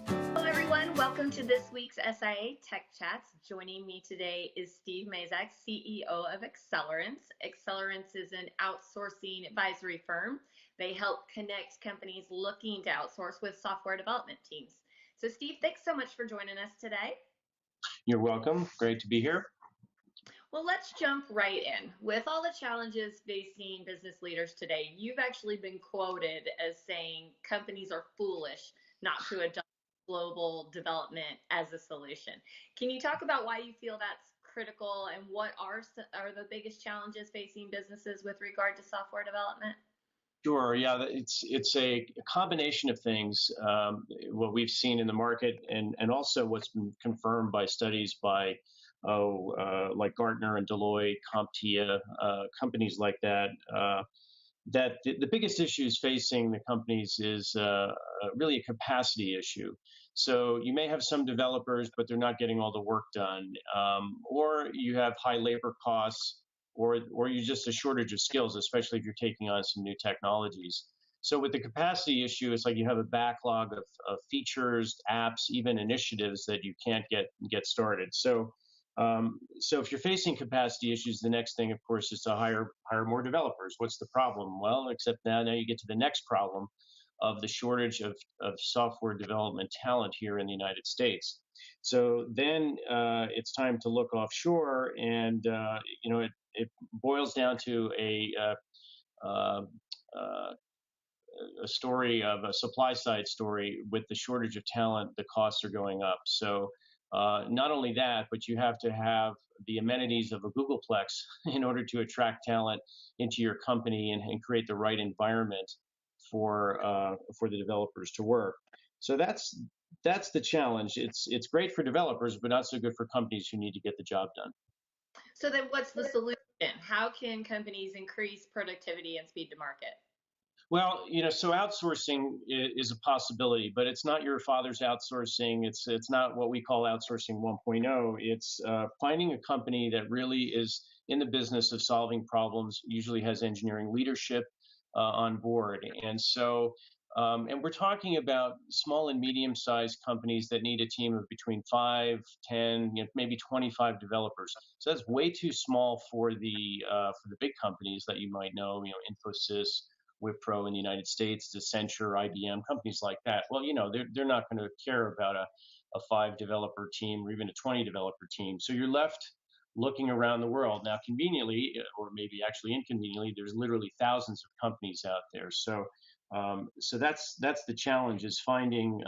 Hello, everyone. Welcome to this week's SIIA Tech Chats. Joining me today is Steve Mezak, CEO of Accelerance. Accelerance is an outsourcing advisory firm. They help connect companies looking to outsource with software development teams. So, Steve, thanks so much for joining us today. You're welcome. Great to be here. Well, let's jump right in. With all the challenges facing business leaders today, you've actually been quoted as saying companies are foolish not to adopt global development as a solution. Can you talk about why you feel that's critical and what are the biggest challenges facing businesses with regard to software development? Sure. Yeah, it's a combination of things. What we've seen in the market, and also what's been confirmed by studies by like Gartner and Deloitte, CompTIA, companies like that. That the biggest issues facing the companies is really a capacity issue. So you may have some developers, but they're not getting all the work done, or you have high labor costs, or you just a shortage of skills, especially if you're taking on some new technologies. So with the capacity issue, it's like you have a backlog of features, apps, even initiatives that you can't get started. So if you're facing capacity issues, the next thing, of course, is to hire more developers. What's the problem? Well, except now you get to the next problem of the shortage of software development talent here in the United States. So then it's time to look offshore, and it boils down to a story of a supply side story. With the shortage of talent, the costs are going up. So not only that, but you have to have the amenities of a Googleplex in order to attract talent into your company and create the right environment for the developers to work. So that's the challenge. It's great for developers, but not so good for companies who need to get the job done. So then what's the solution? How can companies increase productivity and speed to market? Well, so outsourcing is a possibility, but it's not your father's outsourcing. It's not what we call outsourcing 1.0. It's finding a company that really is in the business of solving problems, usually has engineering leadership on board. And so, and we're talking about small and medium-sized companies that need a team of between 5, 10, maybe 25 developers. So that's way too small for the big companies that you might know, Infosys, Wipro in the United States, Accenture, IBM, companies like that. Well, they're not going to care about a 5-developer team or even a 20-developer team. So you're left looking around the world. Now, conveniently, or maybe actually inconveniently, there's literally thousands of companies out there. So that's the challenge, is finding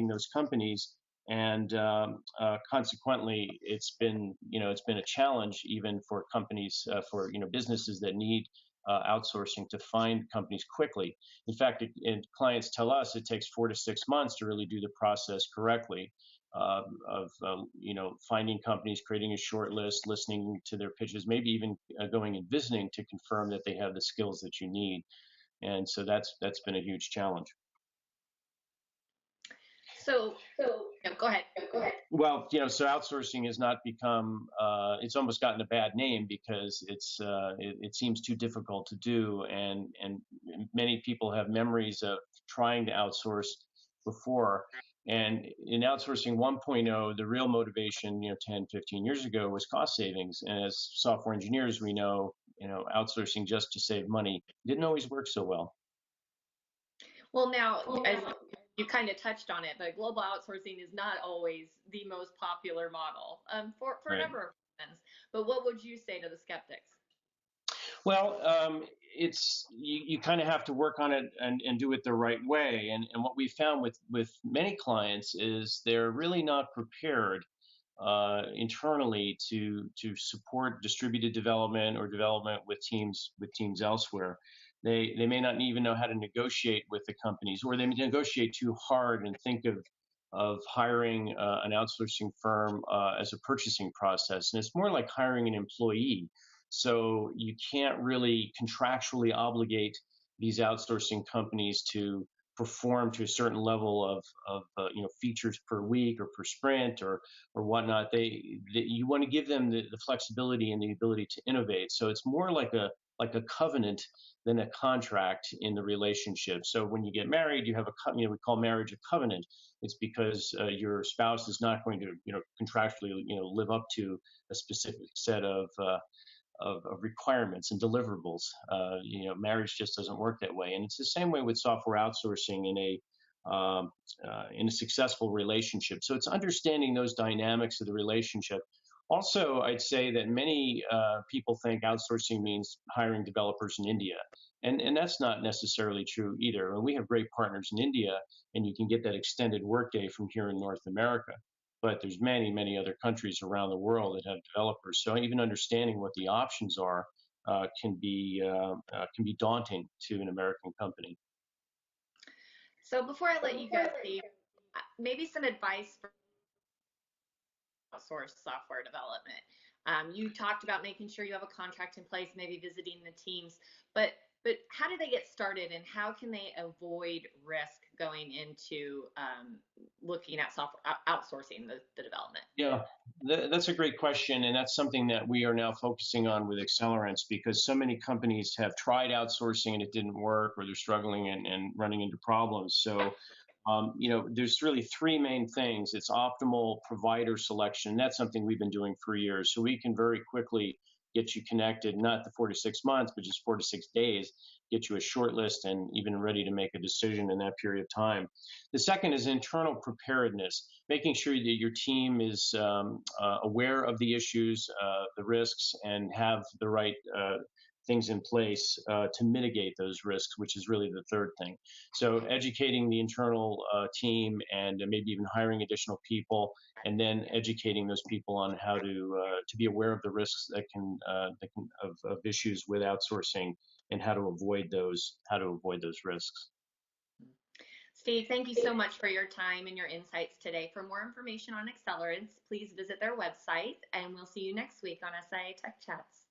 those companies. And consequently, it's been a challenge even for companies, for businesses that need outsourcing, to find companies quickly. In fact, clients tell us it takes 4 to 6 months to really do the process correctly, of finding companies, creating a short list, listening to their pitches, maybe even going and visiting to confirm that they have the skills that you need. And so that's been a huge challenge. So go ahead. Well, so outsourcing has not become, it's almost gotten a bad name because it seems too difficult to do. And many people have memories of trying to outsource before. And in outsourcing 1.0, the real motivation, 10, 15 years ago, was cost savings. And as software engineers, we know, outsourcing just to save money didn't always work so well. Well, now, as you kind of touched on it, but global outsourcing is not always the most popular model for Right. a number of reasons. But what would you say to the skeptics? Well, you kind of have to work on it and do it the right way. And what we found with many clients is they're really not prepared internally to support distributed development or development with teams elsewhere. They may not even know how to negotiate with the companies, or they negotiate too hard and think of hiring an outsourcing firm as a purchasing process. And it's more like hiring an employee. So you can't really contractually obligate these outsourcing companies to perform to a certain level of features per week or per sprint or whatnot. You want to give them the flexibility and the ability to innovate. So it's more like a like a covenant than a contract in the relationship. So when you get married, you have we call marriage a covenant. It's because your spouse is not going to, contractually, live up to a specific set of requirements and deliverables. Marriage just doesn't work that way, and it's the same way with software outsourcing in a successful relationship. So it's understanding those dynamics of the relationship. Also, I'd say that many people think outsourcing means hiring developers in India, and that's not necessarily true either. And we have great partners in India, and you can get that extended workday from here in North America. But there's many, many other countries around the world that have developers. So even understanding what the options are can be daunting to an American company. So before I let you go, Steve, maybe some advice for outsourced software development. You talked about making sure you have a contract in place, maybe visiting the teams, but how do they get started, and how can they avoid risk going into looking at software outsourcing the development? Yeah, that's a great question, and that's something that we are now focusing on with Accelerance, because so many companies have tried outsourcing and it didn't work, or they're struggling and running into problems. So there's really three main things. It's optimal provider selection. That's something we've been doing for years. So we can very quickly get you connected, not the 4 to 6 months, but just 4 to 6 days, get you a short list and even ready to make a decision in that period of time. The second is internal preparedness, making sure that your team is aware of the issues, the risks, and have the right things in place to mitigate those risks, which is really the third thing. So educating the internal team, and maybe even hiring additional people, and then educating those people on how to be aware of the risks of issues with outsourcing, and how to avoid those risks. Steve, thank you so much for your time and your insights today. For more information on Accelerance, please visit their website, and we'll see you next week on SIIA Tech Chats.